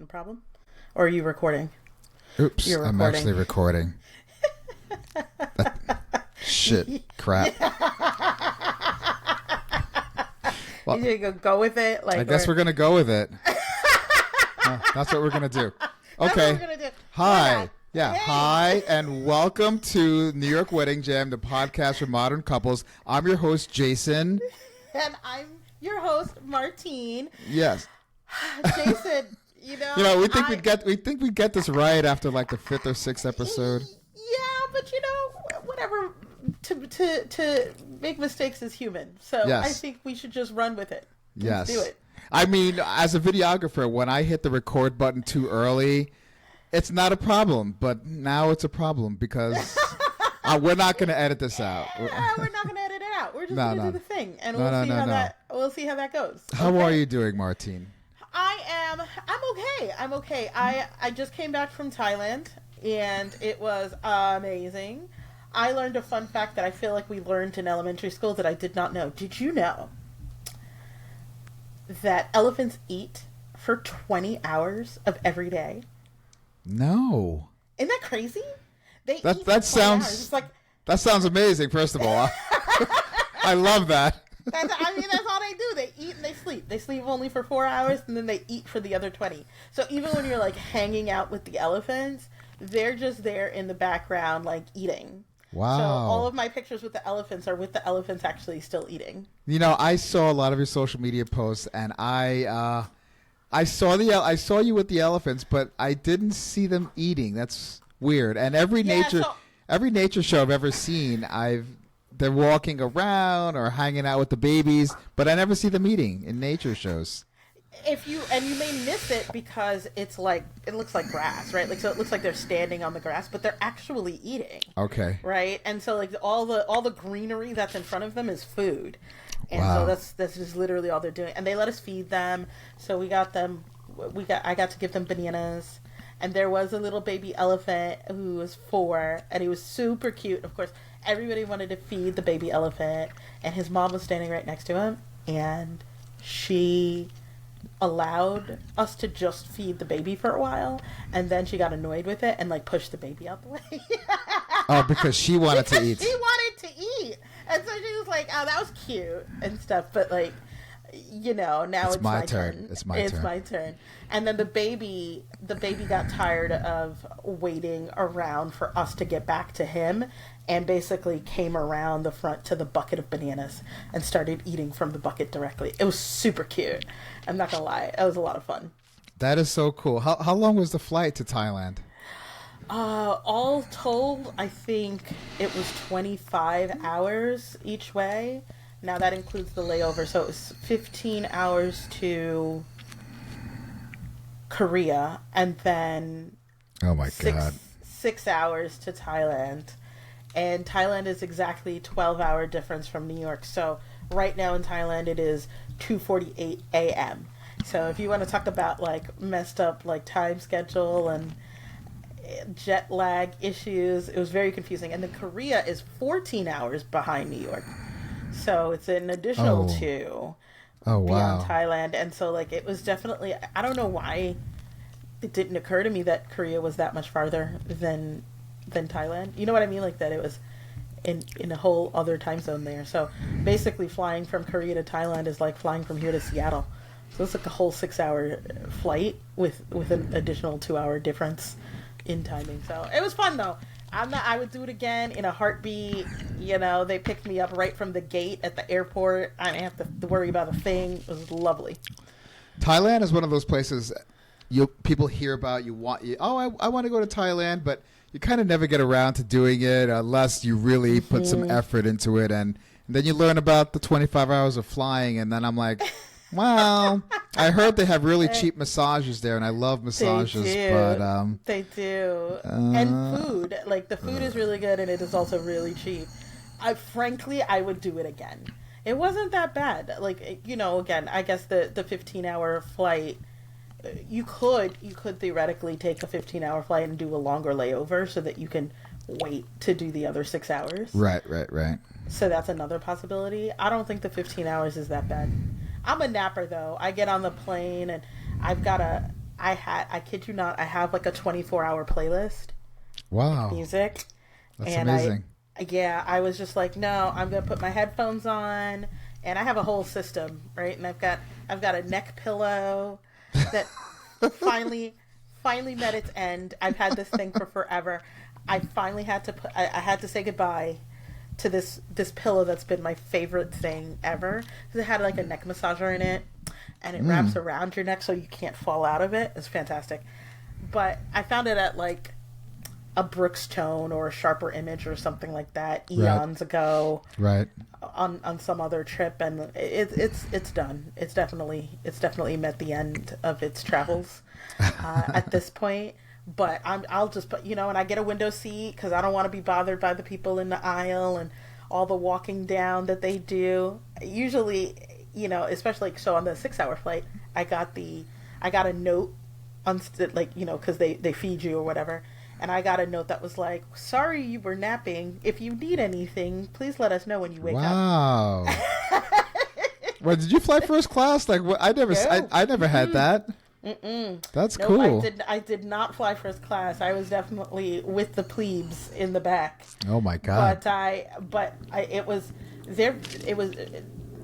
No problem? Or are you recording? Oops, You're I'm recording. actually recording. Shit, crap. Well, You go with it. Like, I guess we're gonna go with it. That's what we're gonna do. That's Okay. what we're gonna do. Hi. Yeah. Hey. Hi, and welcome to New York Wedding Jam, the podcast for modern couples. I'm your host, Jason. And I'm your host, Martine. Yes. Jason, you We think we'd get this right after like the 5th or 6th episode. Yeah, but whatever. To make mistakes is human. So Yes. I think we should just run with it. Yes. Let's do it. I mean, as a videographer, when I hit the record button too early, it's not a problem. But now it's a problem because we're not going to edit this out. We're not going to edit it out. We're just going to do the thing, and we'll see how that goes. How are you doing, Martine? I'm okay. I'm okay. I just came back from Thailand, and it was amazing. I learned a fun fact that I feel like we learned in elementary school that I did not know. Did you know that elephants eat for 20 hours of every day? No. Isn't that crazy? That sounds hours. It's like, that sounds amazing. First of all, I love that. that's all they do. They eat and they sleep. They sleep only for 4 hours, and then they eat for the other 20. So even when you're like hanging out with the elephants, they're just there in the background, like eating. Wow. So all of my pictures with the elephants are with the elephants actually still eating. I saw a lot of your social media posts, and I saw you with the elephants, but I didn't see them eating. That's weird. And every nature show I've ever seen, they're walking around or hanging out with the babies, but I never see them eating in nature shows. You may miss it because it looks like grass, right? Like, so it looks like they're standing on the grass, but they're actually eating. Okay. Right? And so like all the greenery that's in front of them is food. And Wow. so that's just literally all they're doing. And they let us feed them. So I got to give them bananas. And there was a little baby elephant who was 4, and he was super cute. Of course, everybody wanted to feed the baby elephant, and his mom was standing right next to him, and she allowed us to just feed the baby for a while, and then she got annoyed with it and like pushed the baby out the way. Oh, because she wanted to eat. She wanted to eat, and so she was like, "Oh, that was cute and stuff." But like, now it's my turn. It's my turn. And then the baby got tired of waiting around for us to get back to him, and basically came around the front to the bucket of bananas and started eating from the bucket directly. It was super cute. I'm not gonna lie, it was a lot of fun. That is so cool. How long was the flight to Thailand? All told, I think it was 25 hours each way. Now that includes the layover, so it was 15 hours to Korea, and then Oh my God. 6 hours to Thailand. And Thailand is exactly 12-hour difference from New York. So right now in Thailand it is 2:48 a.m. So if you want to talk about like messed up like time schedule and jet lag issues, it was very confusing. And then Korea is 14 hours behind New York. So it's an additional 2 beyond Thailand. And so like it was definitely, I don't know why it didn't occur to me that Korea was that much farther than Thailand. You know what I mean? Like that it was in a whole other time zone there. So basically flying from Korea to Thailand is like flying from here to Seattle. So it's like a whole 6-hour flight with an additional 2-hour difference in timing. So it was fun though. I would do it again in a heartbeat. They picked me up right from the gate at the airport. I didn't have to worry about a thing. It was lovely. Thailand is one of those places people hear about. I want to go to Thailand, but you kind of never get around to doing it unless you really put some effort into it. And then you learn about the 25 hours of flying, and then I'm like, well, I heard they have really cheap massages there, and I love massages. They do. And food. Like, the food is really good, and it is also really cheap. Frankly, I would do it again. It wasn't that bad. Like, again, I guess the 15-hour flight, you could theoretically take a 15-hour flight and do a longer layover so that you can wait to do the other 6 hours. Right. So that's another possibility. I don't think the 15 hours is that bad. I'm a napper though. I get on the plane and I I kid you not, I have like a 24-hour playlist Wow. music. That's And amazing. I was just like, no, I'm gonna put my headphones on, and I have a whole system, right? And I've got a neck pillow that finally met its end. I've had this thing for forever. I finally had to I had to say goodbye to this pillow that's been my favorite thing ever, because it had like a neck massager in it, and it wraps around your neck so you can't fall out of it. It's fantastic. But I found it at like a Brookstone or a Sharper Image or something like that eons ago, Right. on some other trip, and it's done. It's definitely met the end of its travels at this point. But I'll just put, and I get a window seat because I don't want to be bothered by the people in the aisle and all the walking down that they do. Usually, especially so on the 6-hour flight, I got a note on because they feed you or whatever. And I got a note that was like, "Sorry you were napping. If you need anything, please let us know when you wake up." Wow. Well, did you fly first class? Like, what? I never had that. That's Nope, cool. I did not fly first class. I was definitely with the plebes in the back. Oh my God. It was there. It was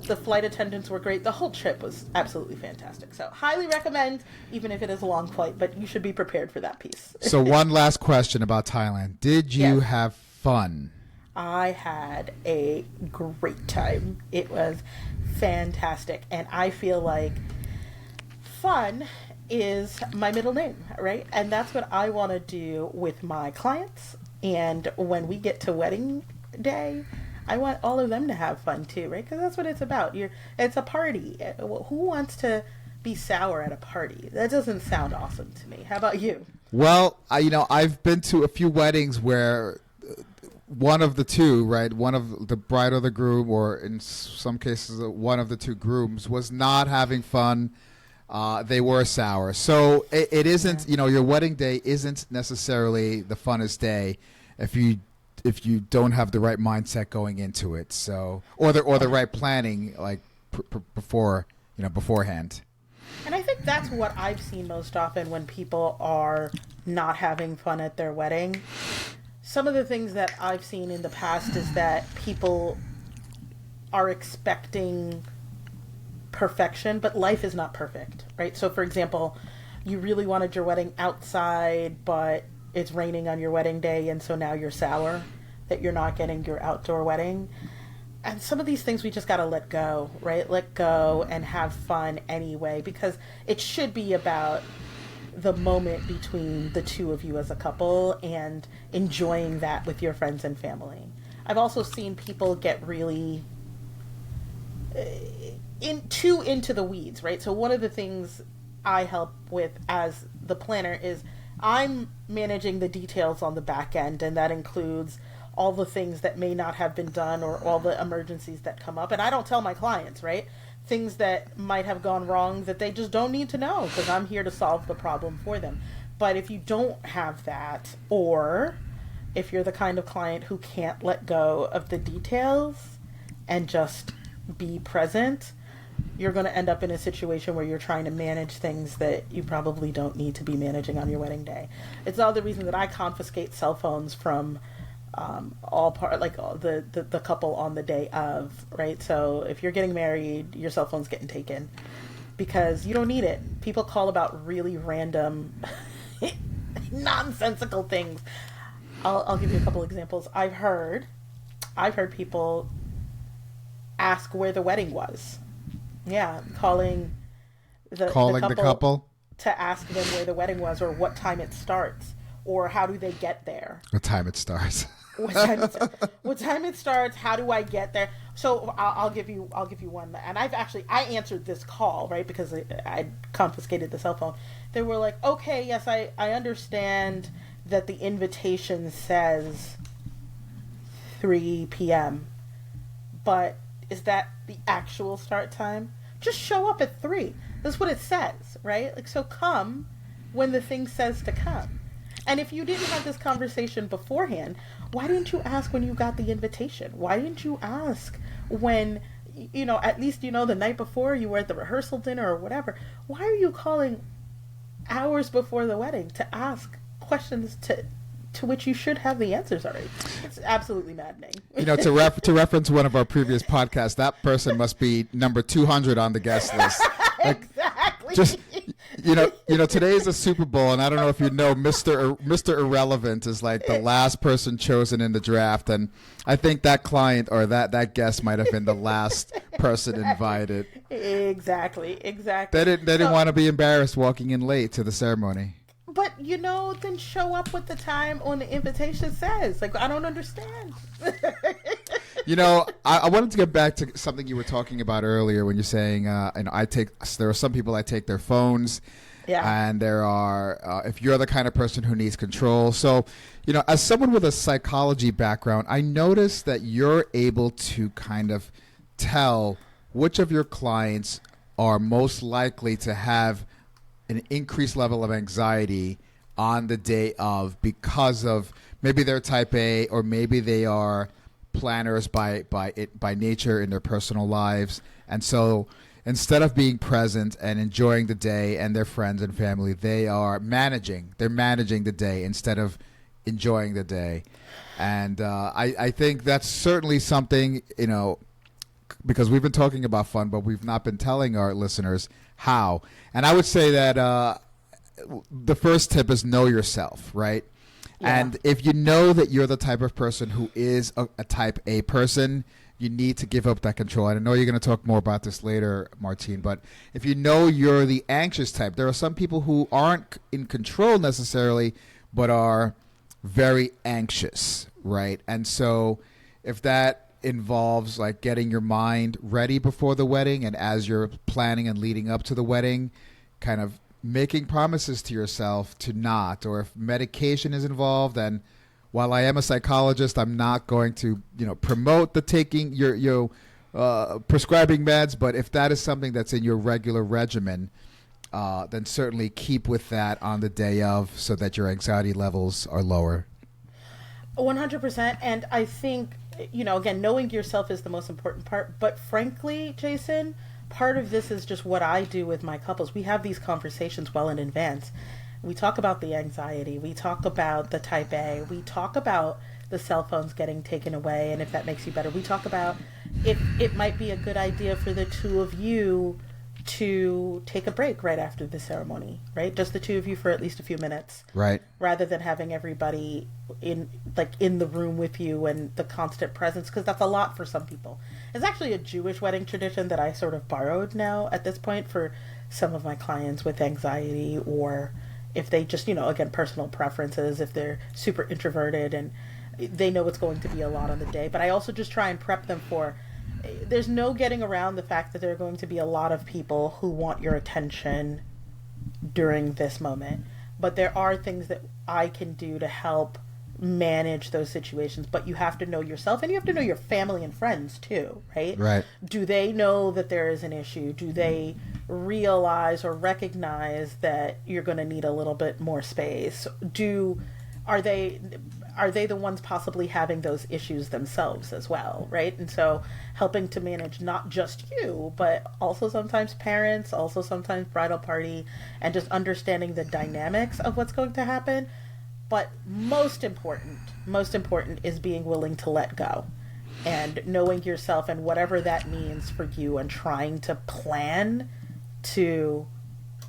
the flight attendants were great. The whole trip was absolutely fantastic. So highly recommend, even if it is a long flight. But you should be prepared for that piece. So one last question about Thailand. Did you Yes. have fun? I had a great time. It was fantastic, and I feel like fun is my middle name, right? And that's what I want to do with my clients. And when we get to wedding day, I want all of them to have fun too, right? Because that's what it's about. It's a party. Who wants to be sour at a party? That doesn't sound awesome to me. How about you? Well, I've been to a few weddings where one of the two, right, one of the bride or the groom, or in some cases one of the two grooms, was not having fun. They were sour. So it isn't, your wedding day isn't necessarily the funnest day if you don't have the right mindset going into it. So, or the right planning, like beforehand. And I think that's what I've seen most often when people are not having fun at their wedding. Some of the things that I've seen in the past is that people are expecting perfection, but life is not perfect, right? So for example, you really wanted your wedding outside, but it's raining on your wedding day, and so now you're sour that you're not getting your outdoor wedding. And some of these things we just got to let go, right? Let go and have fun anyway, because it should be about the moment between the two of you as a couple and enjoying that with your friends and family. I've also seen people get really into the weeds, right? So one of the things I help with as the planner is I'm managing the details on the back end, and that includes all the things that may not have been done or all the emergencies that come up. And I don't tell my clients, right? Things that might have gone wrong that they just don't need to know, because I'm here to solve the problem for them. But if you don't have that, or if you're the kind of client who can't let go of the details and just be present, you're going to end up in a situation where you're trying to manage things that you probably don't need to be managing on your wedding day. It's all the reason that I confiscate cell phones from the couple on the day of, right? So if you're getting married, your cell phone's getting taken because you don't need it. People call about really random, nonsensical things. I'll give you a couple examples. I've heard people ask where the wedding was. Yeah, calling the couple to ask them where the wedding was, or what time it starts, or how do they get there. What time it starts. What time it starts? How do I get there? So I'll give you one. And I answered this call, right, because I confiscated the cell phone. They were like, okay, yes, I understand that the invitation says 3 p.m. But is that the actual start time? Just show up at 3. That's what it says, right? Like, so come when the thing says to come. And if you didn't have this conversation beforehand, why didn't you ask when you got the invitation? Why didn't you ask when, at least, the night before you were at the rehearsal dinner or whatever? Why are you calling hours before the wedding to ask questions to which you should have the answers already. It's absolutely maddening. To reference one of our previous podcasts, that person must be number 200 on the guest list. Like, exactly. Just today is a Super Bowl, and I don't know if you know, Mr. Irrelevant is like the last person chosen in the draft, and I think that client or that guest might have been the last person invited. Exactly. They didn't want to be embarrassed walking in late to the ceremony. But, then show up with the time on the invitation says. Like, I don't understand. I wanted to get back to something you were talking about earlier when you're saying, there are some people I take their phones. Yeah. And there are, if you're the kind of person who needs control. So, as someone with a psychology background, I noticed that you're able to kind of tell which of your clients are most likely to have an increased level of anxiety on the day of because of maybe they're type A or maybe they are planners by nature in their personal lives. And so instead of being present and enjoying the day and their friends and family, they're managing the day instead of enjoying the day. And I think that's certainly something, because we've been talking about fun, but we've not been telling our listeners how. And I would say that the first tip is know yourself, right? Yeah. And if you know that you're the type of person who is a type A person, you need to give up that control. And I know you're going to talk more about this later, Martine, but if you know you're the anxious type, there are some people who aren't in control necessarily, but are very anxious, right? And so if that involves like getting your mind ready before the wedding and as you're planning and leading up to the wedding, kind of making promises to yourself to not, or if medication is involved, and while I am a psychologist, I'm not going to, promote the taking your prescribing meds, but if that is something that's in your regular regimen, then certainly keep with that on the day of so that your anxiety levels are lower. 100%. And I think, again, knowing yourself is the most important part. But frankly, Jason, part of this is just what I do with my couples. We have these conversations well in advance. We talk about the anxiety. We talk about the type A. We talk about the cell phones getting taken away and if that makes you better. We talk about if it might be a good idea for the two of you to take a break right after the ceremony, right? Just the two of you for at least a few minutes. Right. Rather than having everybody in the room with you and the constant presence, because that's a lot for some people. It's actually a Jewish wedding tradition that I sort of borrowed now at this point for some of my clients with anxiety, or if they just, again, personal preferences, if they're super introverted and they know it's going to be a lot on the day. But I also just try and prep them for, there's no getting around the fact that there are going to be a lot of people who want your attention during this moment. But there are things that I can do to help manage those situations. But you have to know yourself, and you have to know your family and friends too, right? Right. Do they know that there is an issue? Do they realize or recognize that you're going to need a little bit more space? Are they the ones possibly having those issues themselves as well, right? And so helping to manage not just you, but also sometimes parents, also sometimes bridal party, and just understanding the dynamics of what's going to happen. But most important is being willing to let go and knowing yourself and whatever that means for you, and trying to plan to,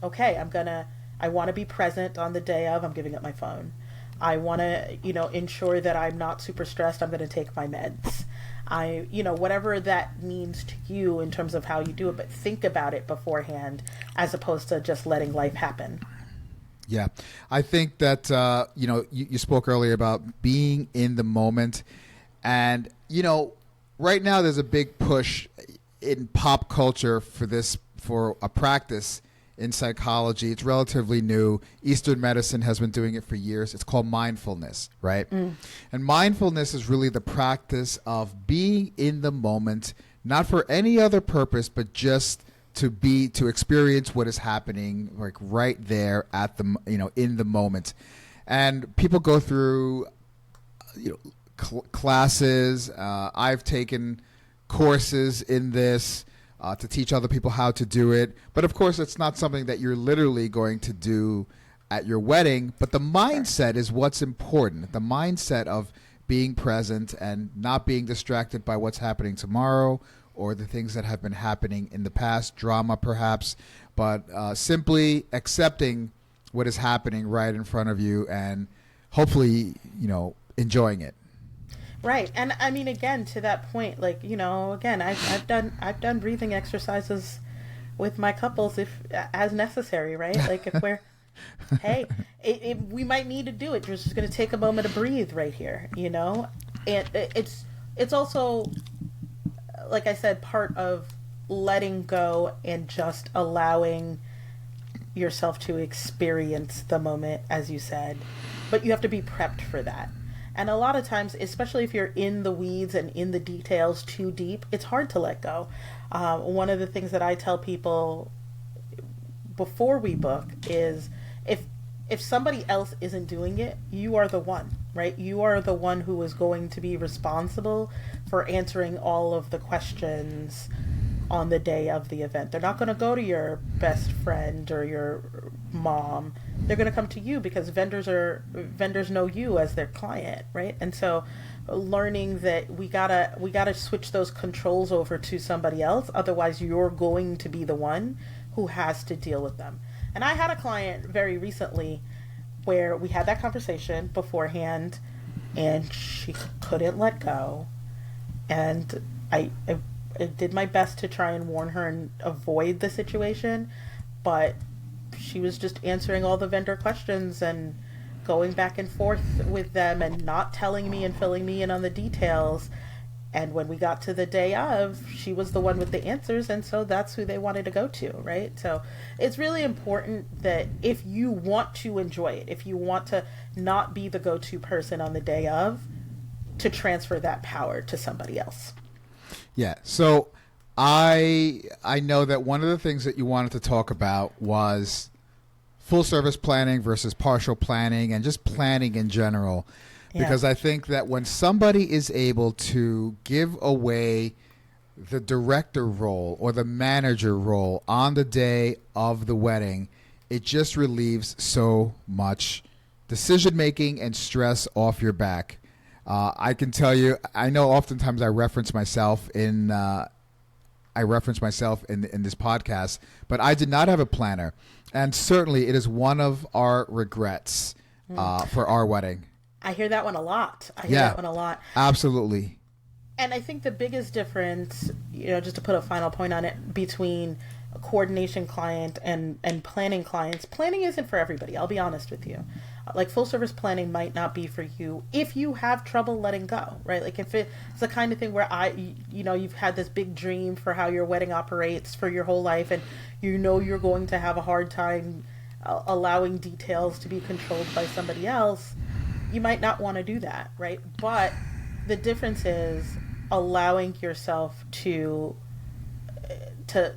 okay, I want to be present on the day of, I'm giving up my phone. I want to, ensure that I'm not super stressed. I'm going to take my meds. Whatever that means to you in terms of how you do it, but think about it beforehand as opposed to just letting life happen. Yeah. I think that, you spoke earlier about being in the moment. And, right now there's a big push in pop culture for a practice in psychology. It's relatively new. Eastern medicine has been doing it for years. It's called mindfulness, right? Mm. And mindfulness is really the practice of being in the moment, not for any other purpose, but just to experience what is happening, like right there at the, in the moment. And people go through, classes. I've taken courses in this. to teach other people how to do it. But of course, it's not something that you're literally going to do at your wedding. But the mindset is what's important. The mindset of being present and not being distracted by what's happening tomorrow or the things that have been happening in the past, drama perhaps, but simply accepting what is happening right in front of you and hopefully, enjoying it. Right. And I mean, again, to that point, like, again, I've done breathing exercises with my couples if as necessary, right? Like if we're, hey, we might need to do it. You're just going to take a moment to breathe right here, and it's also, like I said, part of letting go and just allowing yourself to experience the moment, as you said, but you have to be prepped for that. And a lot of times, especially if you're in the weeds and in the details too deep, it's hard to let go. One of the things that I tell people before we book is if somebody else isn't doing it, you are the one, right? You are the one who is going to be responsible for answering all of the questions on the day of the event. They're not going to go to your best friend or your mom. They're going to come to you because vendors know you as their client, right? And so learning that we gotta switch those controls over to somebody else, otherwise you're going to be the one who has to deal with them. And I had a client very recently where we had that conversation beforehand and she couldn't let go, and I did my best to try and warn her and avoid the situation, but she was just answering all the vendor questions and going back and forth with them and not telling me and filling me in on the details. And when we got to the day of, she was the one with the answers, and so that's who they wanted to go to, right? So it's really important that if you want to enjoy it, if you want to not be the go-to person on the day of, to transfer that power to somebody else. Yeah. So I know that one of the things that you wanted to talk about was full service planning versus partial planning and just planning in general. Because I think that when somebody is able to give away the director role or the manager role on the day of the wedding, it just relieves so much decision making and stress off your back. I can tell you, I know oftentimes I reference myself in this podcast, but I did not have a planner. And certainly it is one of our regrets for our wedding. I hear that one a lot. That one a lot. Absolutely. And I think the biggest difference, just to put a final point on it, between a coordination client and planning clients, planning isn't for everybody. I'll be honest with you. Like full service planning might not be for you if you have trouble letting go, right? Like if it's the kind of thing where you've had this big dream for how your wedding operates for your whole life, and you're going to have a hard time allowing details to be controlled by somebody else. You might not want to do that, right? But the difference is allowing yourself to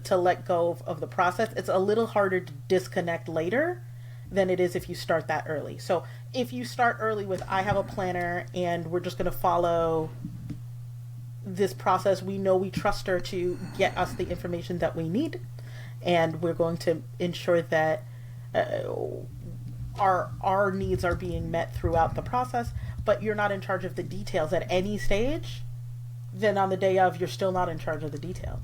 let go of the process. It's a little harder to disconnect later than it is if you start that early. So if you start early with, I have a planner and we're just going to follow this process, we trust her to get us the information that we need, and we're going to ensure that our needs are being met throughout the process, but you're not in charge of the details at any stage, then on the day of, you're still not in charge of the details.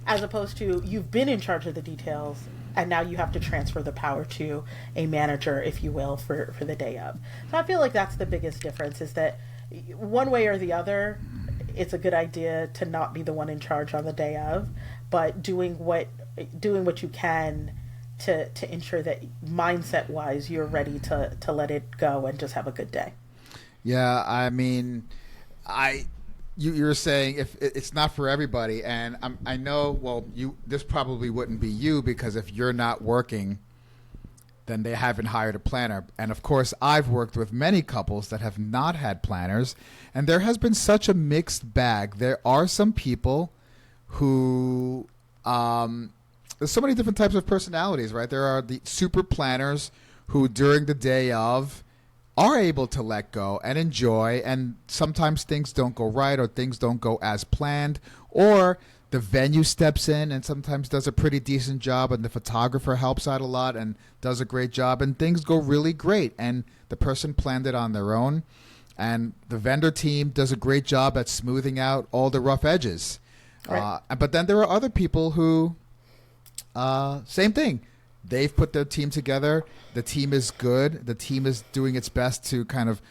As opposed to, you've been in charge of the details, and now you have to transfer the power to a manager, if you will, for the day of. So I feel like that's the biggest difference, is that one way or the other, it's a good idea to not be the one in charge on the day of, but doing what you can to ensure that mindset-wise you're ready to let it go and just have a good day. Yeah, I mean, you're saying if it's not for everybody, and I know, well, this probably wouldn't be you, because if you're not working, then they haven't hired a planner. And of course, I've worked with many couples that have not had planners, and there has been such a mixed bag. There are some people who there's so many different types of personalities, right? There are the super planners who during the day of are able to let go and enjoy, and sometimes things don't go right or things don't go as planned, or the venue steps in and sometimes does a pretty decent job, and the photographer helps out a lot and does a great job, and things go really great. And the person planned it on their own, and the vendor team does a great job at smoothing out all the rough edges. Right. But then there are other people who, same thing. They've put their team together. The team is good. The team is doing its best to kind of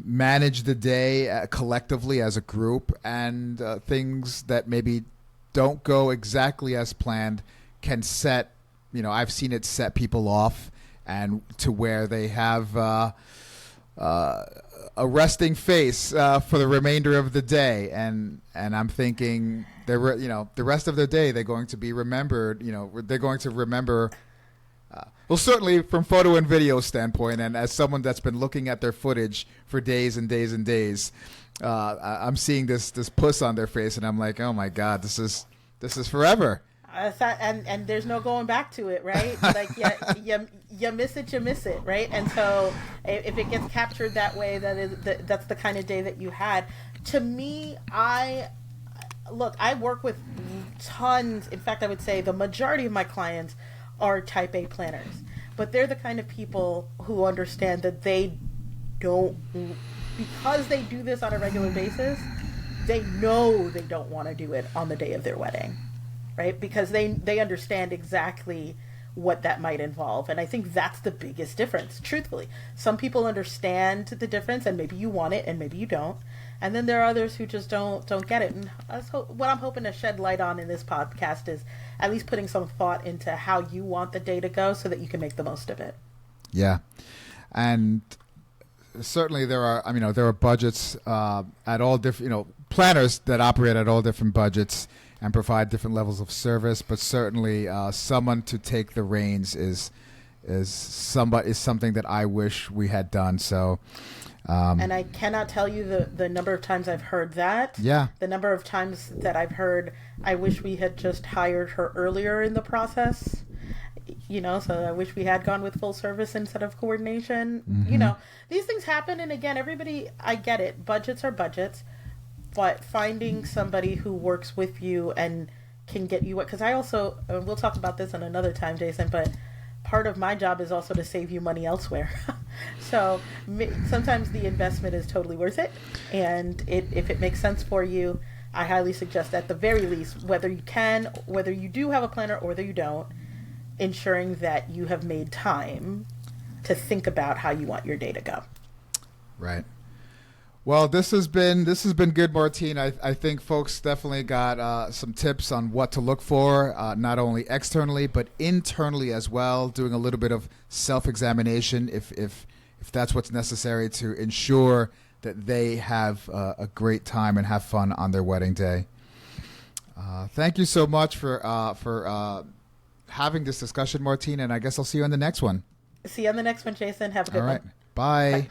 manage the day collectively as a group, and things that maybe don't go exactly as planned can set, I've seen it set people off, and to where they have a resting face for the remainder of the day, and I'm thinking the rest of the day they're going to be remembered. They're going to remember. Well, certainly from photo and video standpoint, and as someone that's been looking at their footage for days and days and days, I'm seeing this puss on their face, and I'm like, oh my God, this is forever. And there's no going back to it, right? Like you miss it, right? And so if it gets captured that way, that's the kind of day that you had. To me, I work with tons. In fact, I would say the majority of my clients are type A planners, but they're the kind of people who understand that they don't, because they do this on a regular basis, they know they don't want to do it on the day of their wedding, right? Because they understand exactly what that might involve. And I think that's the biggest difference, truthfully. Some people understand the difference, and maybe you want it and maybe you don't. And then there are others who just don't get it. And what I'm hoping to shed light on in this podcast is at least putting some thought into how you want the day to go so that you can make the most of it. Yeah. And certainly there are budgets at all different, planners that operate at all different budgets and provide different levels of service, but certainly someone to take the reins is something that I wish we had done. So and I cannot tell you the number of times I've heard that. Yeah. The number of times that I've heard, I wish we had just hired her earlier in the process. So I wish we had gone with full service instead of coordination. Mm-hmm. These things happen. And again, everybody, I get it. Budgets are budgets. But finding somebody who works with you and can get you because I also, we'll talk about this another time, Jason, but part of my job is also to save you money elsewhere. So sometimes the investment is totally worth it. And if it makes sense for you, I highly suggest at the very least, whether you do have a planner or whether you don't, ensuring that you have made time to think about how you want your day to go. Right. Well, this has been good, Martine. I think folks definitely got some tips on what to look for, not only externally but internally as well. Doing a little bit of self-examination if that's what's necessary to ensure that they have a great time and have fun on their wedding day. Thank you so much for having this discussion, Martine, and I guess I'll see you on the next one. See you on the next one, Jason. Have a good one. All right. Bye.